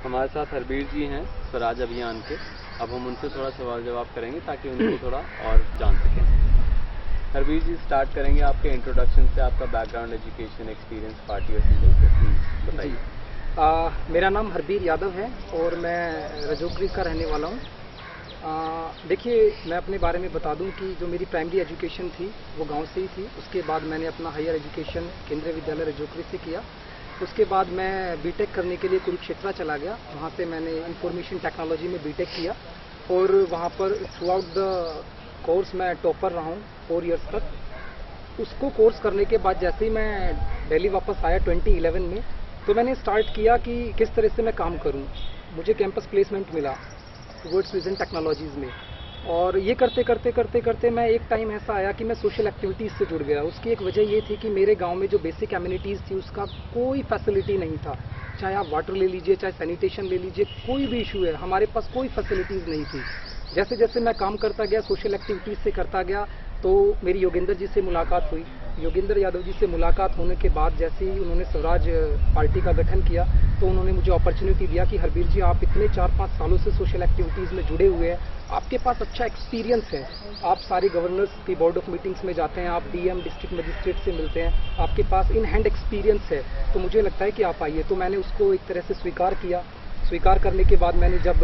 हमारे साथ हरबीर जी हैं स्वराज अभियान के। अब हम उनसे थोड़ा सवाल जवाब करेंगे ताकि उनको थोड़ा और जान सकें। हरबीर जी, स्टार्ट करेंगे आपके इंट्रोडक्शन से, आपका बैकग्राउंड, एजुकेशन, एक्सपीरियंस पार्टी और सिंबल से, प्लीज बताइए। मेरा नाम हरबीर यादव है और मैं रजोकरी का रहने वाला हूँ। देखिए, मैं अपने बारे में बता दूं कि जो मेरी प्राइमरी एजुकेशन थी वो गांव से ही थी। उसके बाद मैंने अपना हायर एजुकेशन केंद्रीय विद्यालय रजोकरी से किया। उसके बाद मैं बीटेक करने के लिए कुरुक्षेत्र चला गया। वहाँ से मैंने इंफॉर्मेशन टेक्नोलॉजी में बीटेक किया और वहाँ पर थ्रू आउट द कोर्स मैं टॉपर रहा हूँ 4 ईयर्स तक। उसको कोर्स करने के बाद जैसे ही मैं दिल्ली वापस आया 2011 में, तो मैंने स्टार्ट किया कि किस तरह से मैं काम करूँ। मुझे कैंपस प्लेसमेंट मिला टुवर्ड्स विजन टेक्नोलॉजीज़ में, और ये करते करते करते करते मैं एक टाइम ऐसा आया कि मैं सोशल एक्टिविटीज़ से जुड़ गया। उसकी एक वजह ये थी कि मेरे गांव में जो बेसिक एमिनिटीज़ थी उसका कोई फैसिलिटी नहीं था। चाहे आप वाटर ले लीजिए, चाहे सैनिटेशन ले लीजिए, कोई भी इशू है, हमारे पास कोई फैसिलिटीज़ नहीं थी। जैसे जैसे मैं काम करता गया, सोशल एक्टिविटीज़ से करता गया, तो मेरी योगेंद्र जी से मुलाकात हुई। योगेंद्र यादव जी से मुलाकात होने के बाद जैसे ही उन्होंने स्वराज पार्टी का गठन किया, तो उन्होंने मुझे अपॉर्चुनिटी दिया कि हरबीर जी, आप इतने 4-5 सालों से सोशल एक्टिविटीज़ में जुड़े हुए हैं, आपके पास अच्छा एक्सपीरियंस है, आप सारे गवर्नर्स की बोर्ड ऑफ मीटिंग्स में जाते हैं, आप डीएम डिस्ट्रिक्ट मजिस्ट्रेट से मिलते हैं, आपके पास इन हैंड एक्सपीरियंस है, तो मुझे लगता है कि आप आइए। तो मैंने उसको एक तरह से स्वीकार किया। स्वीकार करने के बाद मैंने जब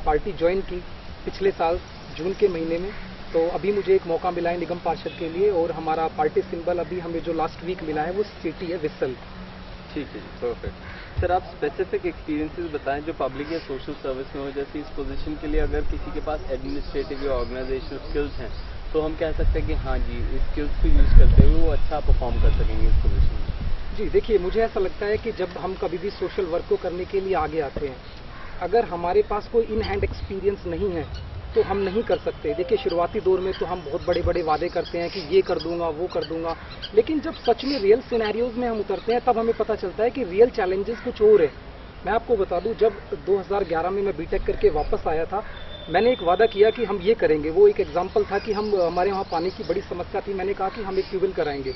पार्टी ज्वाइन की पिछले साल जून के महीने में, तो अभी मुझे एक मौका मिला है निगम पार्षद के लिए, और हमारा पार्टी सिंबल अभी हमें जो लास्ट वीक मिला है वो सिटी है विसल। ठीक है जी, परफेक्ट। सर, आप स्पेसिफिक एक्सपीरियंसेस बताएं जो पब्लिक या सोशल सर्विस में हो। जैसे इस पोजीशन के लिए अगर किसी के पास एडमिनिस्ट्रेटिव या ऑर्गेनाइजेशनल स्किल्स हैं, तो हम कह सकते हैं कि हाँ जी, इस स्किल्स को यूज़ करते हुए वो अच्छा परफॉर्म कर सकेंगे इस पोजीशन में। जी देखिए, मुझे ऐसा लगता है कि जब हम कभी भी सोशल वर्क को करने के लिए आगे आते हैं, अगर हमारे पास कोई इन हैंड एक्सपीरियंस नहीं है तो हम नहीं कर सकते। देखिए, शुरुआती दौर में तो हम बहुत बड़े बड़े वादे करते हैं कि ये कर दूंगा, वो कर दूंगा, लेकिन जब सच में रियल सिनेरियोज में हम उतरते हैं तब हमें पता चलता है कि रियल चैलेंजेस कुछ और है। मैं आपको बता दूं, जब 2011 में मैं बीटेक करके वापस आया था, मैंने एक वादा किया कि हम ये करेंगे। वो एक एग्जाम्पल था कि हमारे वहाँ पानी की बड़ी समस्या थी। मैंने कहा कि हम एक ट्यूबवेल कराएंगे,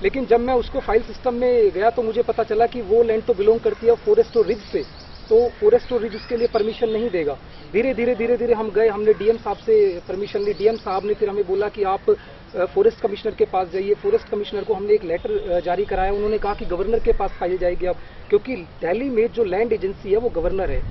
लेकिन जब मैं उसको फाइल सिस्टम में गया तो मुझे पता चला कि वो लैंड तो बिलोंग करती है फॉरेस्ट और रिज से, तो फॉरेस्ट और रिज उसके लिए परमिशन नहीं देगा। धीरे धीरे हम गए, हमने डीएम साहब से परमिशन ली। डीएम साहब ने फिर हमें बोला कि आप फॉरेस्ट कमिश्नर के पास जाइए। फॉरेस्ट कमिश्नर को हमने एक लेटर जारी कराया। उन्होंने कहा कि गवर्नर के पास फाइल जाएगी अब, क्योंकि दिल्ली में जो लैंड एजेंसी है वो गवर्नर है।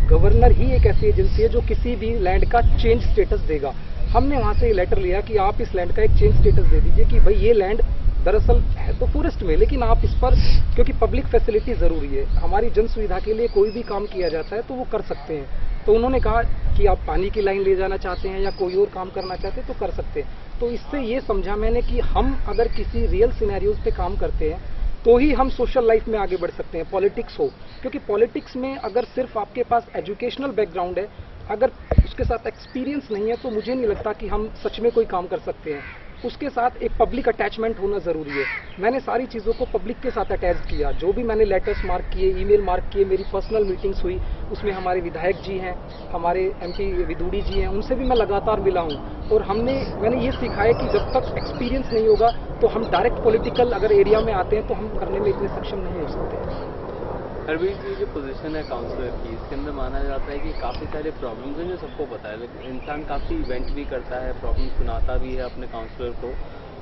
गवर्नर ही एक ऐसी एजेंसी है जो किसी भी लैंड का चेंज स्टेटस देगा। हमने वहाँ से लेटर लिया कि आप इस लैंड का एक चेंज स्टेटस दे दीजिए कि भाई ये लैंड दरअसल है तो फॉरेस्ट में, लेकिन आप इस पर, क्योंकि पब्लिक फैसिलिटी ज़रूरी है, हमारी जन सुविधा के लिए कोई भी काम किया जाता है तो वो कर सकते हैं। तो उन्होंने कहा कि आप पानी की लाइन ले जाना चाहते हैं या कोई और काम करना चाहते हैं तो कर सकते हैं। तो इससे ये समझा मैंने कि हम अगर किसी रियल सिनेरियोज पे काम करते हैं तो ही हम सोशल लाइफ में आगे बढ़ सकते हैं, पॉलिटिक्स हो। क्योंकि पॉलिटिक्स में अगर सिर्फ आपके पास एजुकेशनल बैकग्राउंड है, अगर उसके साथ एक्सपीरियंस नहीं है, तो मुझे नहीं लगता कि हम सच में कोई काम कर सकते हैं। उसके साथ एक पब्लिक अटैचमेंट होना ज़रूरी है। मैंने सारी चीज़ों को पब्लिक के साथ अटैच किया। जो भी मैंने लेटर्स मार्क किए, ईमेल मार्क किए, मेरी पर्सनल मीटिंग्स हुई, उसमें हमारे विधायक जी हैं, हमारे एमपी विदुड़ी जी हैं, उनसे भी मैं लगातार मिला हूँ। और मैंने ये सीखा है कि जब तक एक्सपीरियंस नहीं होगा तो हम डायरेक्ट पॉलिटिकल अगर एरिया में आते हैं तो हम करने में इतने सक्षम नहीं हो सकते। हरबीर जी, जो पोजीशन है काउंसलर की, इसके अंदर माना जाता है कि काफ़ी सारे प्रॉब्लम्स हैं जो सबको पता है, लेकिन इंसान काफ़ी इवेंट भी करता है, प्रॉब्लम सुनाता भी है अपने काउंसलर को।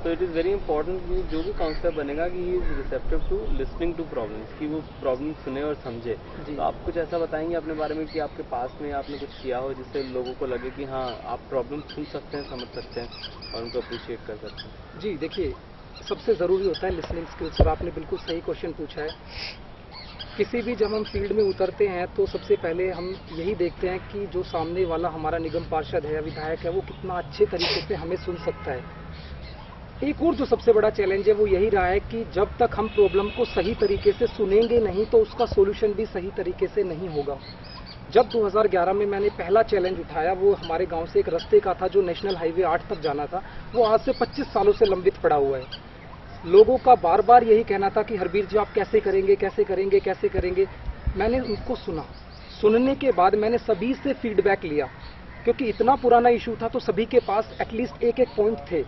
तो इट इज़ वेरी इंपॉर्टेंट कि जो भी काउंसलर बनेगा कि he is receptive to listening to problems, कि वो प्रॉब्लम सुने और समझे। तो आप कुछ ऐसा बताएंगे अपने बारे में कि आपके पास में आपने कुछ किया हो जिससे लोगों को लगे कि हाँ, आप प्रॉब्लम सुन सकते हैं, समझ सकते हैं और उनको अप्रिशिएट कर सकते हैं। जी देखिए, सबसे ज़रूरी होता है लिसनिंग स्किल्स, और आपने बिल्कुल सही क्वेश्चन पूछा है। किसी भी जब हम फील्ड में उतरते हैं तो सबसे पहले हम यही देखते हैं कि जो सामने वाला हमारा निगम पार्षद है या विधायक है वो कितना अच्छे तरीके से हमें सुन सकता है। एक और जो सबसे बड़ा चैलेंज है वो यही रहा है कि जब तक हम प्रॉब्लम को सही तरीके से सुनेंगे नहीं तो उसका सोल्यूशन भी सही तरीके से नहीं होगा। जब 2011 में मैंने पहला चैलेंज उठाया, वो हमारे गांव से एक रास्ते का था जो नेशनल हाईवे 8 तक जाना था। वो आज से 25 सालों से लंबित पड़ा हुआ है। लोगों का बार बार यही कहना था कि हरबीर जी आप कैसे करेंगे, कैसे करेंगे, कैसे करेंगे। मैंने उनको सुना। सुनने के बाद मैंने सभी से फीडबैक लिया, क्योंकि इतना पुराना इशू था तो सभी के पास एटलीस्ट एक एक पॉइंट थे।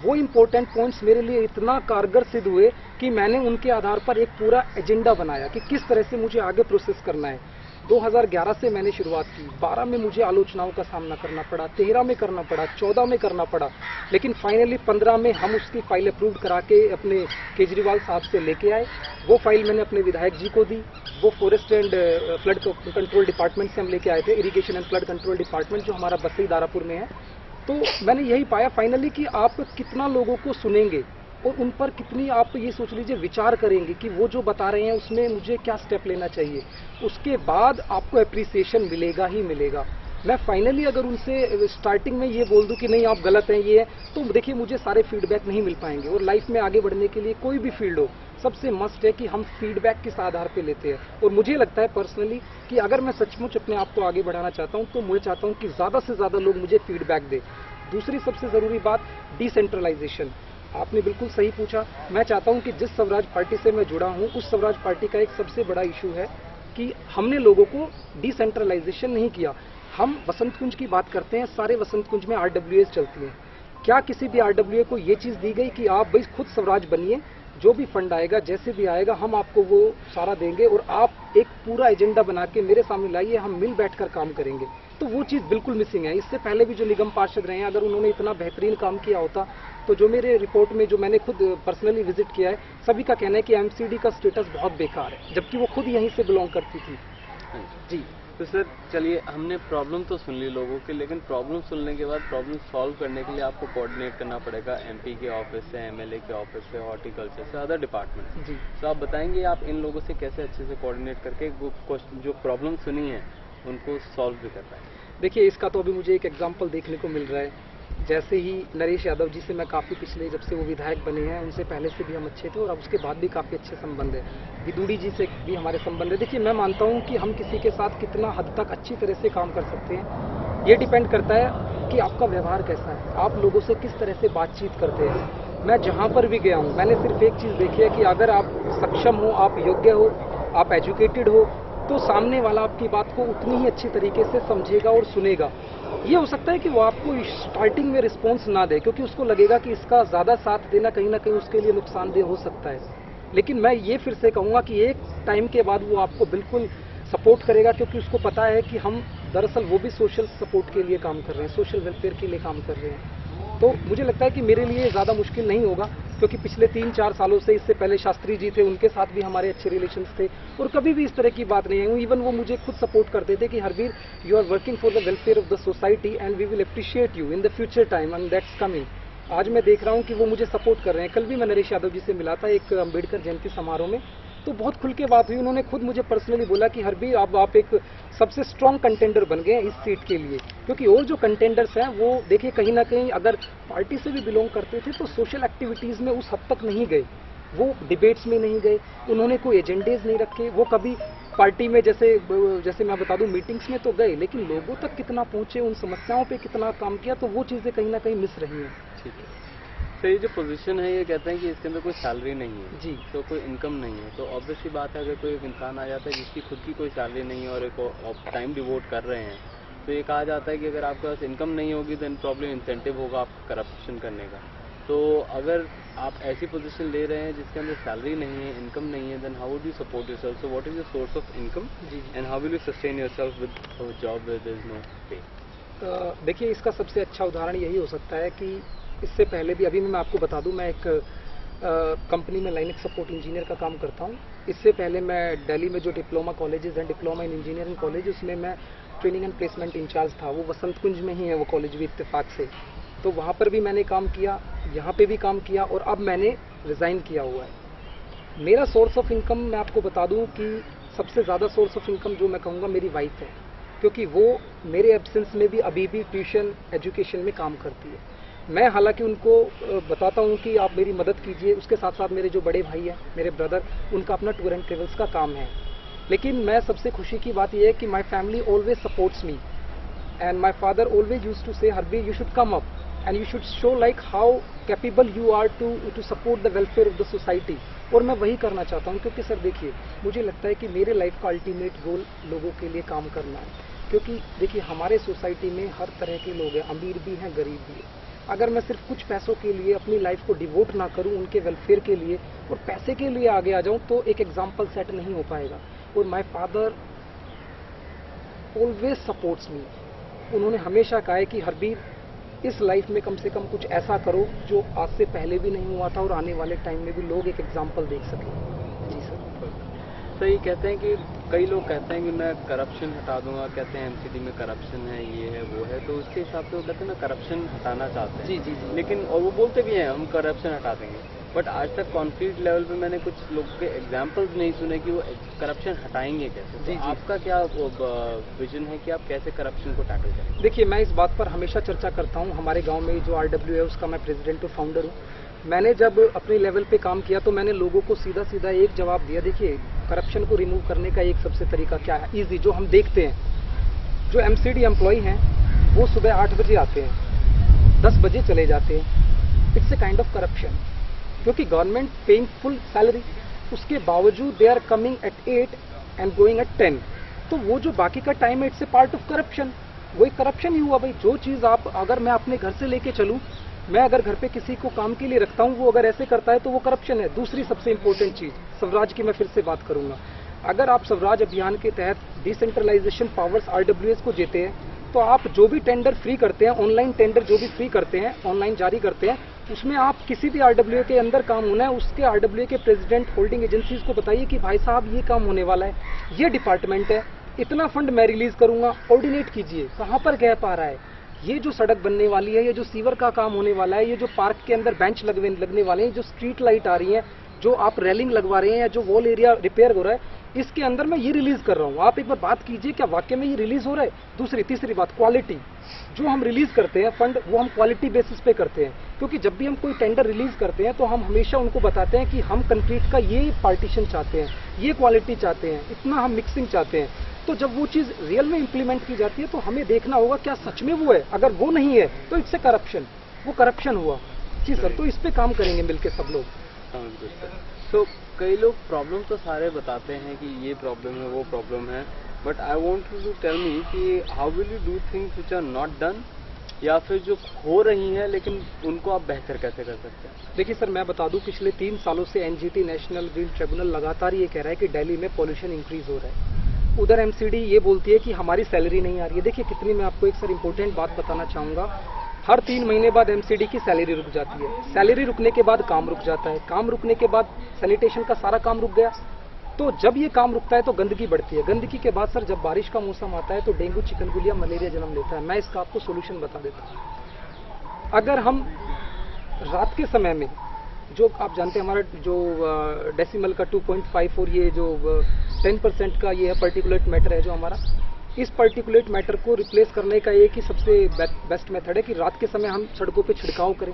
वो इंपॉर्टेंट पॉइंट्स मेरे लिए इतना कारगर सिद्ध हुए कि मैंने उनके आधार पर एक पूरा एजेंडा बनाया कि किस तरह से मुझे आगे प्रोसेस करना है। 2011 से मैंने शुरुआत की, 12 में मुझे आलोचनाओं का सामना करना पड़ा, 13 में करना पड़ा, 14 में करना पड़ा, लेकिन फाइनली 15 में हम उसकी फाइल अप्रूव करा के अपने केजरीवाल साहब से लेके आए। वो फाइल मैंने अपने विधायक जी को दी, वो forest and flood control department से हम लेके आए थे, irrigation and flood control department जो हमारा बसई दारापुर में है। तो मैंने यही पाया फाइनली कि आप कितना लोगों को सुनेंगे और उन पर कितनी आप ये सोच लीजिए विचार करेंगे कि वो जो बता रहे हैं उसमें मुझे क्या स्टेप लेना चाहिए, उसके बाद आपको अप्रिसिएशन मिलेगा ही मिलेगा। मैं फाइनली अगर उनसे स्टार्टिंग में ये बोल दूं कि नहीं आप गलत हैं ये है, तो देखिए मुझे सारे फीडबैक नहीं मिल पाएंगे। और लाइफ में आगे बढ़ने के लिए कोई भी फील्ड हो, सबसे मस्ट है कि हम फीडबैक किस आधार पे लेते हैं। और मुझे लगता है पर्सनली कि अगर मैं सचमुच अपने आप को आगे बढ़ाना चाहता हूं तो मैं चाहता हूं कि ज़्यादा से ज़्यादा लोग मुझे फीडबैक दें। दूसरी सबसे ज़रूरी बात डिसेंट्रलाइजेशन, आपने बिल्कुल सही पूछा। मैं चाहता हूं कि जिस स्वराज पार्टी से मैं जुड़ा हूं उस स्वराज पार्टी का एक सबसे बड़ा इशू है कि हमने लोगों को डिसेंट्रलाइजेशन नहीं किया। हम वसंत कुंज की बात करते हैं, सारे वसंत कुंज में RWAs चलती हैं। क्या किसी भी RWA को ये चीज़ दी गई कि आप भाई खुद स्वराज बनिए, जो भी फंड आएगा जैसे भी आएगा हम आपको वो सारा देंगे और आप एक पूरा एजेंडा बना के मेरे सामने लाइए, हम मिल बैठकर काम करेंगे। तो वो चीज़ बिल्कुल मिसिंग है। इससे पहले भी जो निगम पार्षद रहे हैं, अगर उन्होंने इतना बेहतरीन काम किया होता तो जो मेरे रिपोर्ट में जो मैंने खुद पर्सनली विजिट किया है, सभी का कहना है कि MCD का स्टेटस बहुत बेकार है, जबकि वो खुद यहीं से बिलोंग करती थी। जी तो सर चलिए, हमने प्रॉब्लम तो सुन ली लोगों की, लेकिन प्रॉब्लम सुनने के बाद प्रॉब्लम सॉल्व करने के लिए आपको कोऑर्डिनेट करना पड़ेगा MP के ऑफिस से, MLA के ऑफिस से, हॉर्टिकल्चर से, अदर डिपार्टमेंट। जी तो आप बताएंगे आप इन लोगों से कैसे अच्छे से कोऑर्डिनेट करके वो जो प्रॉब्लम सुनी है उनको सॉल्व भी कर पाएंगे? देखिए, इसका तो अभी मुझे एक एग्जाम्पल देखने को मिल रहा है। जैसे ही नरेश यादव जी से मैं काफ़ी पिछले, जब से वो विधायक बने हैं उनसे पहले से भी हम अच्छे थे और अब उसके बाद भी काफ़ी अच्छे संबंध है। विदुड़ी जी से भी हमारे संबंध है। देखिए, मैं मानता हूँ कि हम किसी के साथ कितना हद तक अच्छी तरह से काम कर सकते हैं, ये डिपेंड करता है कि आपका व्यवहार कैसा है, आप लोगों से किस तरह से बातचीत करते हैं। मैं जहाँ पर भी गया हूँ मैंने सिर्फ एक चीज़ देखी है कि अगर आप सक्षम हो, आप योग्य हो, आप एजुकेटेड हो, तो सामने वाला आपकी बात को उतनी ही अच्छी तरीके से समझेगा और सुनेगा। ये हो सकता है कि वो आपको स्टार्टिंग में रिस्पॉन्स ना दे, क्योंकि उसको लगेगा कि इसका ज़्यादा साथ देना कहीं ना कहीं उसके लिए नुकसानदेह हो सकता है। लेकिन मैं ये फिर से कहूँगा कि एक टाइम के बाद वो आपको बिल्कुल सपोर्ट करेगा, क्योंकि उसको पता है कि हम दरअसल वो भी सोशल सपोर्ट के लिए काम कर रहे हैं, सोशल वेलफेयर के लिए काम कर रहे हैं। तो मुझे लगता है कि मेरे लिए ज़्यादा मुश्किल नहीं होगा, क्योंकि पिछले 3-4 सालों से, इससे पहले शास्त्री जी थे, उनके साथ भी हमारे अच्छे रिलेशंस थे और कभी भी इस तरह की बात नहीं है। इवन वो मुझे खुद सपोर्ट करते थे कि Harvir, you are working for the welfare of the society and we will appreciate you in the future time and that's coming. आज मैं देख रहा हूँ कि वो मुझे सपोर्ट कर रहे हैं। कल भी मैं नरेश यादव जी से मिला था एक अम्बेडकर जयंती समारोह में, तो बहुत खुल के बात हुई। उन्होंने खुद मुझे पर्सनली बोला कि हरवीर, अब आप एक सबसे स्ट्रॉन्ग कंटेंडर बन गए हैं इस सीट के लिए, क्योंकि और जो कंटेंडर्स हैं वो देखिए कहीं ना कहीं अगर पार्टी से भी बिलोंग करते थे तो सोशल एक्टिविटीज़ में उस हद तक नहीं गए, वो डिबेट्स में नहीं गए, उन्होंने कोई एजेंडेज नहीं रखे। वो कभी पार्टी में जैसे मैं बता दूं मीटिंग्स में तो गए, लेकिन लोगों तक कितना पहुंचे, उन समस्याओं पे कितना काम किया, तो वो चीज़ें कहीं ना कहीं मिस रही हैं। ठीक है। तो ये जो पोजीशन है, ये कहते हैं कि इसके अंदर कोई सैलरी नहीं है जी, तो कोई इनकम नहीं है, तो ऑब्वियसली बात है अगर कोई एक इंसान आ जाता है जिसकी खुद की कोई सैलरी नहीं है और एक टाइम डिवोट कर रहे हैं, तो ये कहा जाता है कि अगर आपके पास इनकम नहीं होगी देन प्रॉब्लम इंसेंटिव होगा आपका करप्शन करने का। तो अगर आप ऐसी पोजीशन ले रहे हैं जिसके अंदर सैलरी नहीं है, इनकम नहीं है, then how would you support yourself? So what is the source of income and how will you sustain yourself with a job where there is no pay? देखिए, इसका सबसे अच्छा उदाहरण यही हो सकता है कि इससे पहले भी, अभी मैं आपको बता दूं, मैं एक कंपनी में लाइनेक्स सपोर्ट इंजीनियर का काम करता हूं। इससे पहले मैं दिल्ली में जो डिप्लोमा कॉलेजेस हैं, डिप्लोमा इन इंजीनियरिंग कॉलेज, उसमें मैं ट्रेनिंग एंड प्लेसमेंट इंचार्ज था। वो वसंत कुंज में ही है वो कॉलेज भी इत्तेफाक से, तो वहाँ पर भी मैंने काम किया, यहाँ पे भी काम किया और अब मैंने रिज़ाइन किया हुआ है। मेरा सोर्स ऑफ इनकम मैं आपको बता दूँ कि सबसे ज़्यादा सोर्स ऑफ इनकम जो मैं कहूँगा मेरी वाइफ है, क्योंकि वो मेरे एब्सेंस में भी अभी भी ट्यूशन एजुकेशन में काम करती है। मैं हालांकि उनको बताता हूँ कि आप मेरी मदद कीजिए, उसके साथ साथ मेरे जो बड़े भाई हैं, मेरे ब्रदर, उनका अपना टूर एंड ट्रेवल्स का काम है। लेकिन मैं सबसे खुशी की बात यह है कि my family always supports me and my father always used to say, Harveer you should come up and you should show like how capable you are to support the welfare of the society. और मैं वही करना चाहता हूँ, क्योंकि sir देखिए, मुझे लगता है कि मेरे लाइफ का अल्टीमेट गोल लोगों के लिए काम करना है। क्योंकि देखिए, हमारे सोसाइटी में हर तरह के लोग हैं, अमीर भी हैं, गरीब भी हैं। अगर मैं सिर्फ कुछ पैसों के लिए अपनी लाइफ को डिवोट ना करूं उनके वेलफेयर के लिए और पैसे के लिए आगे आ जाऊं, तो एक एग्जाम्पल सेट नहीं हो पाएगा। और माय फादर ऑलवेज सपोर्ट्स मी। उन्होंने हमेशा कहा है कि हरबीर, इस लाइफ में कम से कम कुछ ऐसा करो जो आज से पहले भी नहीं हुआ था और आने वाले टाइम में भी लोग एक एग्जाम्पल देख सकें। जी सर। तो ये कहते हैं कि कई लोग कहते हैं कि मैं करप्शन हटा दूंगा, कहते हैं एमसीडी में करप्शन है, ये है वो है, तो उसके हिसाब से वो कहते हैं ना करप्शन हटाना चाहते हैं। जी जी जी। लेकिन और वो बोलते भी हैं हम करप्शन हटा देंगे, बट आज तक कॉन्क्रीट लेवल पे मैंने कुछ लोगों के एग्जाम्पल्स नहीं सुने कि वो करप्शन हटाएंगे कैसे। जी, तो जी। आपका क्या विजन है कि आप कैसे करप्शन को टैकल करेंगे? देखिए, मैं इस बात पर हमेशा चर्चा करता हूँ। हमारे गांव में जो RW है उसका मैं प्रेसिडेंट और फाउंडर हूँ। मैंने जब अपने लेवल पे काम किया तो मैंने लोगों को सीधा सीधा एक जवाब दिया, देखिए करप्शन को रिमूव करने का एक सबसे तरीका क्या है, इजी, जो हम देखते हैं। जो MCD एम्प्लॉय हैं वो सुबह 8 बजे आते हैं, 10 बजे चले जाते हैं। It's a kind of corruption, क्योंकि गवर्नमेंट पेइंग फुल सैलरी, उसके बावजूद they are coming at 8 and going at 10। तो वो जो बाकी का टाइम है, it's a part of corruption. वो एक करप्शन ही हुआ भाई। जो चीज़ आप, अगर मैं अपने घर से लेके चलूँ, मैं अगर घर पे किसी को काम के लिए रखता हूँ, वो अगर ऐसे करता है तो वो करप्शन है। दूसरी सबसे इंपॉर्टेंट चीज़, स्वराज की मैं फिर से बात करूंगा। अगर आप स्वराज अभियान के तहत डिसेंट्रलाइजेशन पावर्स RWS को देते हैं, तो आप जो भी टेंडर फ्री करते हैं, ऑनलाइन टेंडर जो भी फ्री करते हैं, ऑनलाइन जारी करते हैं, उसमें आप किसी भी RWA के अंदर काम होना है, उसके RWA के प्रेसिडेंट होल्डिंग एजेंसीज को बताइए कि भाई साहब ये काम होने वाला है, ये डिपार्टमेंट है, इतना फंड मैं रिलीज करूंगा, ऑर्डिनेट कीजिए कहाँ पर गैप आ रहा है, ये जो सड़क बनने वाली है, ये जो सीवर का काम होने वाला है, ये जो पार्क के अंदर बेंच लगने वाले हैं, जो स्ट्रीट लाइट आ रही है, जो आप रेलिंग लगवा रहे हैं, या जो वॉल एरिया रिपेयर हो रहा है, इसके अंदर मैं ये रिलीज कर रहा हूँ। आप एक बार बात कीजिए, क्या वाकई में ये रिलीज हो रहा है? दूसरी तीसरी बात, क्वालिटी। जो हम रिलीज करते हैं फंड, वो हम क्वालिटी बेसिस पे करते हैं, क्योंकि जब भी हम कोई टेंडर रिलीज करते हैं तो हम हमेशा उनको बताते हैं कि हम कंक्रीट का ये पार्टीशन चाहते हैं, ये क्वालिटी चाहते हैं, इतना हम मिक्सिंग चाहते हैं। तो जब वो चीज़ रियल में इंप्लीमेंट की जाती है तो हमें देखना होगा क्या सच में वो है। अगर वो नहीं है तो इट्स ए करप्शन, वो करप्शन हुआ। जी सर, तो इस पे काम करेंगे मिलके सब लोग। तो कई लोग प्रॉब्लम तो सारे बताते हैं कि ये प्रॉब्लम है, वो प्रॉब्लम है, but I want you to tell me कि how will you do things which are not done, या फिर जो हो रही हैं लेकिन उनको आप बेहतर कैसे कर सकते हैं? देखिए सर, मैं बता दूं, पिछले 3 सालों से NGT नेशनल ग्रीन ट्रिब्यूनल लगातार ये कह रहा है कि दिल्ली में पॉल्यूशन इंक्रीज हो रहा है। उधर MCD ये बोलती है कि हमारी सैलरी नहीं आ रही है। देखिए कितनी, मैं आपको एक सर इंपॉर्टेंट बात बताना चाहूँगा। हर 3 महीने बाद MCD की सैलरी रुक जाती है। सैलरी रुकने के बाद काम रुक जाता है। काम रुकने के बाद सैनिटेशन का सारा काम रुक गया। तो जब ये काम रुकता है तो गंदगी बढ़ती है। गंदगी के बाद सर जब बारिश का मौसम आता है तो डेंगू, चिकनगुनिया, मलेरिया जन्म लेता है। मैं इसका आपको सोल्यूशन बता देता हूँ। अगर हम रात के समय में, जो आप जानते हैं हमारा जो डेसिमल का 2.54, ये जो 10% का ये है पर्टिकुलेट मैटर है जो हमारा, इस पर्टिकुलेट मैटर को रिप्लेस करने का एक ही सबसे बेस्ट मेथड है कि रात के समय हम सड़कों पे छिड़काव करें,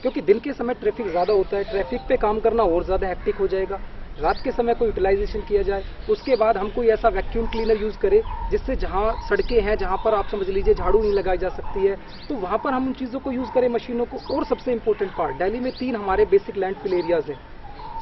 क्योंकि दिन के समय ट्रैफिक ज़्यादा होता है, ट्रैफिक पे काम करना और ज़्यादा हेक्टिक हो जाएगा। रात के समय को यूटिलाइजेशन किया जाए। उसके बाद हम कोई ऐसा वैक्यूम क्लीनर यूज़ करें जिससे जहाँ सड़कें हैं, जहाँ पर आप समझ लीजिए झाड़ू नहीं लगाई जा सकती है, तो वहाँ पर हम उन चीज़ों को यूज़ करें, मशीनों को। और सबसे इंपॉर्टेंट पार्ट, दिल्ली में 3 हमारे बेसिक लैंडफिल एरियाज़ हैं।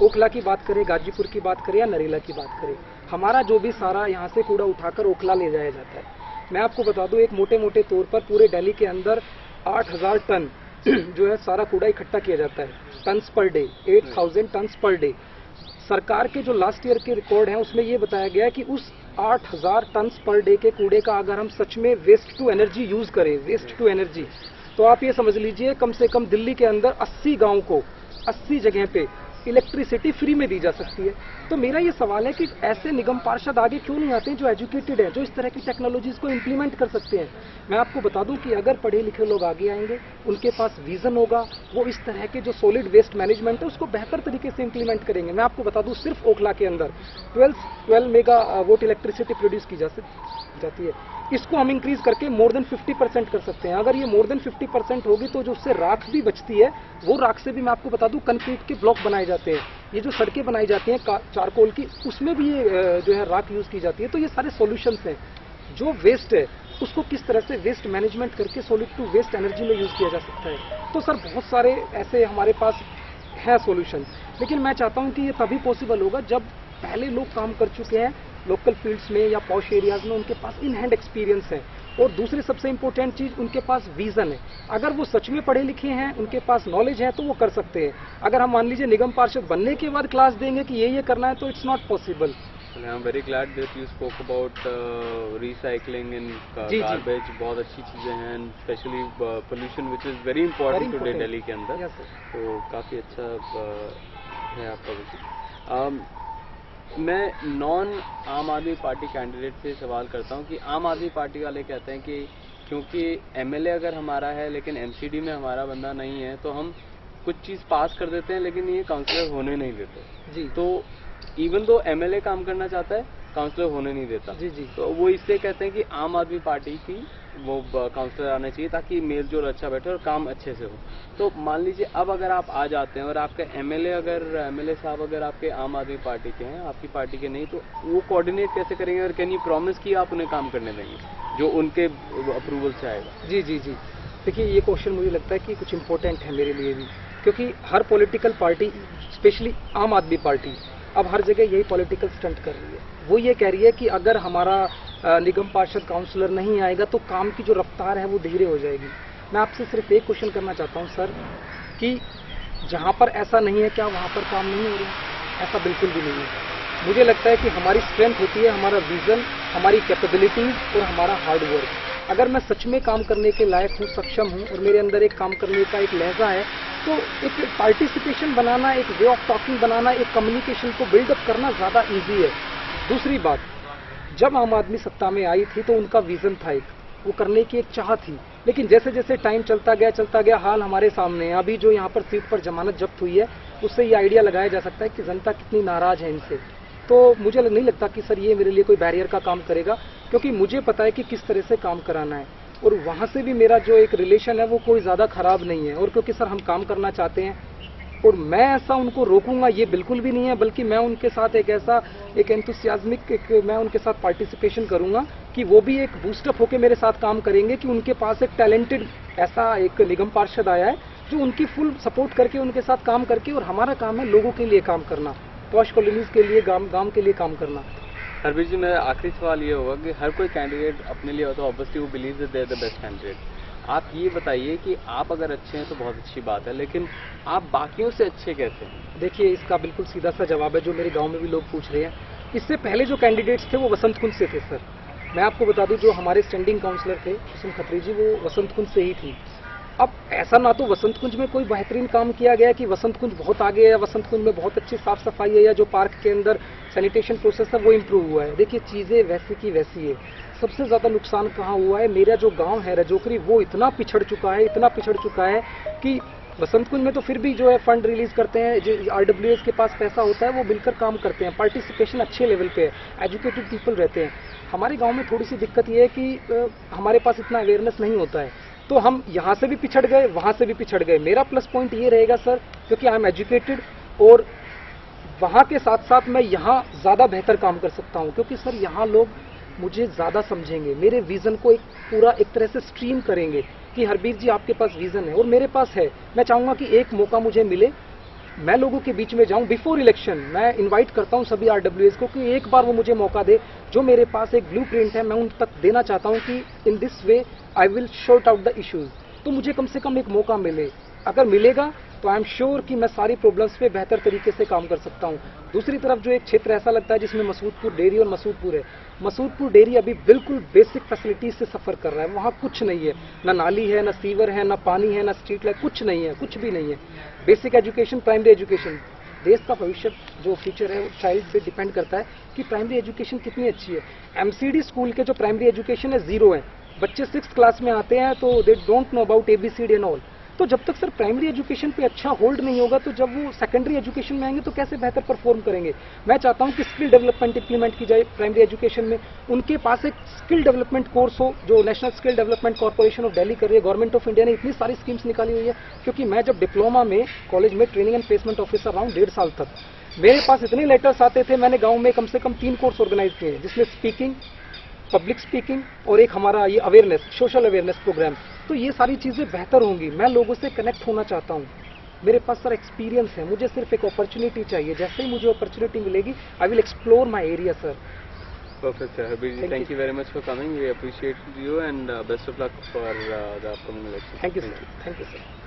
ओखला की बात करें, गाजीपुर की बात करें या नरेला की बात करें, हमारा जो भी सारा यहाँ से कूड़ा उठाकर ओखला ले जाया जाता है। मैं आपको बता दूं, एक मोटे मोटे तौर पर पूरे दिल्ली के अंदर 8000 टन जो है सारा कूड़ा इकट्ठा किया जाता है, turns per day, 8000 turns per day. सरकार के जो लास्ट ईयर के रिकॉर्ड हैं उसमें ये बताया गया है कि उस 8000 टन्स पर डे के कूड़े का अगर हम सच में वेस्ट टू एनर्जी यूज़ करें, वेस्ट टू एनर्जी, तो आप ये समझ लीजिए कम से कम दिल्ली के अंदर 80 गाँव को 80 जगह पे इलेक्ट्रिसिटी फ्री में दी जा सकती है। तो मेरा ये सवाल है कि ऐसे निगम पार्षद आगे क्यों नहीं आते हैं जो एजुकेटेड हैं, जो इस तरह की टेक्नोलॉजीज को इम्प्लीमेंट कर सकते हैं। मैं आपको बता दूं कि अगर पढ़े लिखे लोग आगे आएंगे, उनके पास विजन होगा, वो इस तरह के जो सॉलिड वेस्ट मैनेजमेंट है उसको बेहतर तरीके से इम्प्लीमेंट करेंगे। मैं आपको बता दूं, सिर्फ ओखला के अंदर 12 मेगा वोट इलेक्ट्रिसिटी प्रोड्यूस की जाती है। इसको हम इंक्रीज करके मोर देन 50% कर सकते हैं। अगर ये मोर देन 50% होगी तो जो उससे राख भी बचती है, वो राख से भी मैं आपको बता दूं कंक्रीट के ब्लॉक बनाए जाते हैं। ये जो सड़कें बनाई जाती हैं चारकोल की, उसमें भी ये जो है राख यूज़ की जाती है। तो ये सारे सॉल्यूशंस हैं। जो वेस्ट है उसको किस तरह से वेस्ट मैनेजमेंट करके सॉलिड टू वेस्ट एनर्जी में यूज़ किया जा सकता है। तो सर बहुत सारे ऐसे हमारे पास है सॉल्यूशन, लेकिन मैं चाहता हूँ कि ये तभी पॉसिबल होगा जब पहले लोग काम कर चुके हैं लोकल फील्ड्स में या पॉश एरियाज में, उनके पास इन हैंड एक्सपीरियंस है। और दूसरी सबसे इंपॉर्टेंट चीज़, उनके पास विजन है। अगर वो सच में पढ़े लिखे हैं, उनके पास नॉलेज है, तो वो कर सकते हैं। अगर हम मान लीजिए निगम पार्षद बनने के बाद क्लास देंगे कि ये करना है, तो it's not possible. I am very glad that you spoke about recycling in जी। गार्बेज। बहुत अच्छी चीज़ें हैं, and especially pollution which is very important today important. Delhi के अंदर। Yes, sir. तो काफ़ी अच्छा है आपका विजन। मैं नॉन आम आदमी पार्टी कैंडिडेट से सवाल करता हूं कि आम आदमी पार्टी वाले कहते हैं कि क्योंकि एमएलए अगर हमारा है लेकिन एमसीडी में हमारा बंदा नहीं है तो हम कुछ चीज़ पास कर देते हैं लेकिन ये काउंसलर होने नहीं देते। जी। तो इवन दो एमएलए काम करना चाहता है, काउंसलर होने नहीं देता। जी जी। तो वो इससे कहते हैं कि आम आदमी पार्टी की वो काउंसलर आना चाहिए ताकि मेल जोल अच्छा बैठे और काम अच्छे से हो। तो मान लीजिए अब अगर आप आ जाते हैं और आपका एमएलए साहब अगर आपके आम आदमी पार्टी के हैं, आपकी पार्टी के नहीं, तो वो कोऑर्डिनेट कैसे करेंगे और कैन यू प्रॉमिस कि आप उन्हें काम करने देंगे जो उनके अप्रूवल से आएगा? जी जी जी। देखिए, ये क्वेश्चन मुझे लगता है कि कुछ इम्पोर्टेंट है मेरे लिए भी, क्योंकि हर पॉलिटिकल पार्टी, स्पेशली आम आदमी पार्टी, अब हर जगह यही पॉलिटिकल स्टंट कर रही है। वो ये कह रही है कि अगर हमारा निगम पार्षद काउंसलर नहीं आएगा तो काम की जो रफ्तार है वो धीरे हो जाएगी। मैं आपसे सिर्फ एक क्वेश्चन करना चाहता हूँ सर, कि जहाँ पर ऐसा नहीं है क्या वहाँ पर काम नहीं हो रहा है? ऐसा बिल्कुल भी नहीं है। मुझे लगता है कि हमारी स्ट्रेंथ होती है हमारा विजन, हमारी कैपेबिलिटीज और हमारा हार्ड वर्क। अगर मैं सच में काम करने के लायक हूँ, सक्षम हूँ और मेरे अंदर एक काम करने का एक लहजा है, तो एक पार्टिसिपेशन बनाना, एक वे ऑफ टॉकिंग बनाना, एक कम्युनिकेशन को बिल्डअप करना ज़्यादा ईजी है। दूसरी बात, जब आम आदमी सत्ता में आई थी तो उनका विजन था, एक वो करने की एक चाह थी, लेकिन जैसे जैसे टाइम चलता गया हाल हमारे सामने है। अभी जो यहाँ पर सीट पर जमानत जब्त हुई है, उससे ये आइडिया लगाया जा सकता है कि जनता कितनी नाराज है इनसे। तो मुझे नहीं लगता कि सर ये मेरे लिए कोई बैरियर का काम करेगा, क्योंकि मुझे पता है कि किस तरह से काम कराना है, और वहाँ से भी मेरा जो एक रिलेशन है वो कोई ज़्यादा खराब नहीं है। और क्योंकि सर हम काम करना चाहते हैं और मैं ऐसा उनको रोकूंगा ये बिल्कुल भी नहीं है, बल्कि मैं उनके साथ एक एंथुसियाज्मिक मैं उनके साथ पार्टिसिपेशन करूंगा कि वो भी एक बूस्टअप होकर मेरे साथ काम करेंगे, कि उनके पास एक टैलेंटेड ऐसा एक निगम पार्षद आया है जो उनकी फुल सपोर्ट करके उनके साथ काम करके, और हमारा काम है लोगों के लिए काम करना, पॉश कॉलोनीज के लिए, गाँव के लिए काम करना। हरबीर जी, मेरा आखिरी सवाल ये होगा कि हर कोई कैंडिडेट अपने लिए तो ऑब्वियसली वो believe that they are the best candidate. आप ये बताइए कि आप अगर अच्छे हैं तो बहुत अच्छी बात है, लेकिन आप बाकियों से अच्छे कैसे हैं? देखिए, इसका बिल्कुल सीधा सा जवाब है जो मेरे गांव में भी लोग पूछ रहे हैं। इससे पहले जो कैंडिडेट्स थे वो वसंत कुंज से थे सर। मैं आपको बता दूं, जो हमारे स्टैंडिंग काउंसलर थे कुसुम खत्री जी, वो वसंत कुंज से ही थी। अब ऐसा ना तो वसंत कुंज में कोई बेहतरीन काम किया गया कि वसंत कुंज बहुत आगे है, वसंत कुंज में बहुत अच्छी साफ सफाई है, या जो पार्क के अंदर सैनिटेशन प्रोसेस है वो इम्प्रूव हुआ है। देखिए, चीज़ें वैसी की वैसी है। सबसे ज़्यादा नुकसान कहाँ हुआ है? मेरा जो गांव है रजोकरी, वो इतना पिछड़ चुका है कि वसंत कुंज में तो फिर भी जो है फंड रिलीज करते हैं, जो RWS के पास पैसा होता है वो मिलकर काम करते हैं, पार्टिसिपेशन अच्छे लेवल पे है, एजुकेटेड पीपल रहते हैं। हमारे गांव में थोड़ी सी दिक्कत ये है कि हमारे पास इतना अवेयरनेस नहीं होता है, तो हम यहाँ से भी पिछड़ गए, वहाँ से भी पिछड़ गए। मेरा प्लस पॉइंट ये रहेगा सर, क्योंकि आई एम एजुकेटेड, और वहाँ के साथ साथ मैं यहाँ ज़्यादा बेहतर काम कर सकता हूँ, क्योंकि सर यहाँ लोग मुझे ज़्यादा समझेंगे, मेरे विज़न को एक पूरा एक तरह से स्ट्रीम करेंगे कि हरबीर जी आपके पास विज़न है और मेरे पास है। मैं चाहूँगा कि एक मौका मुझे मिले, मैं लोगों के बीच में जाऊं बिफोर इलेक्शन। मैं इनवाइट करता हूं सभी RWS को कि एक बार वो मुझे मौका दे, जो मेरे पास एक ब्लूप्रिंट है मैं उन तक देना चाहता हूं कि in this way I will short out the issues. तो मुझे कम से कम एक मौका मिले, अगर मिलेगा तो आई एम श्योर कि मैं सारी प्रॉब्लम्स पे बेहतर तरीके से काम कर सकता हूं। दूसरी तरफ जो एक क्षेत्र ऐसा लगता है जिसमें मसूदपुर डेयरी और मसूदपुर है, मसूदपुर डेयरी अभी बिल्कुल बेसिक फैसिलिटीज से सफ़र कर रहा है। वहाँ कुछ नहीं है, ना नाली है, ना सीवर है, ना पानी है, ना स्ट्रीट लाइट, कुछ नहीं है, कुछ भी नहीं है। बेसिक एजुकेशन, प्राइमरी एजुकेशन, देश का भविष्य जो फ्यूचर है वो चाइल्ड पे डिपेंड करता है कि प्राइमरी एजुकेशन कितनी अच्छी है। MCD स्कूल के जो प्राइमरी एजुकेशन है 0 है, बच्चे 6th क्लास में आते हैं तो they don't know about ABCD and all. तो जब तक सर प्राइमरी एजुकेशन पे अच्छा होल्ड नहीं होगा तो जब वो सेकेंडरी एजुकेशन में आएंगे तो कैसे बेहतर परफॉर्म करेंगे। मैं चाहता हूं कि स्किल डेवलपमेंट इंप्लीमेंट की जाए प्राइमरी एजुकेशन में, उनके पास एक स्किल डेवलपमेंट कोर्स हो जो national skill development corporation of Delhi कर रही है। गवर्नमेंट ऑफ इंडिया ने इतनी सारी स्कीम्स निकाली हुई है, क्योंकि मैं जब डिप्लोमा में कॉलेज में ट्रेनिंग एंड प्लेसमेंट ऑफिसर रहा हूँ 1.5 साल तक, मेरे पास इतने लेटर्स आते थे। मैंने गाँव में कम से कम 3 कोर्स ऑर्गेनाइज किए हैं, जिसमें स्पीकिंग, पब्लिक स्पीकिंग और एक हमारा ये अवेयरनेस, सोशल अवेयरनेस प्रोग्राम। तो ये सारी चीज़ें बेहतर होंगी। मैं लोगों से कनेक्ट होना चाहता हूँ, मेरे पास सर एक्सपीरियंस है, मुझे सिर्फ एक अपॉर्चुनिटी चाहिए। जैसे ही मुझे अपॉर्चुनिटी मिलेगी I will explore my area sir. Perfect, sir. Harbir ji, thank you very much for coming. We appreciate you and best of luck for the upcoming election. Thank you, sir. Thank you, sir.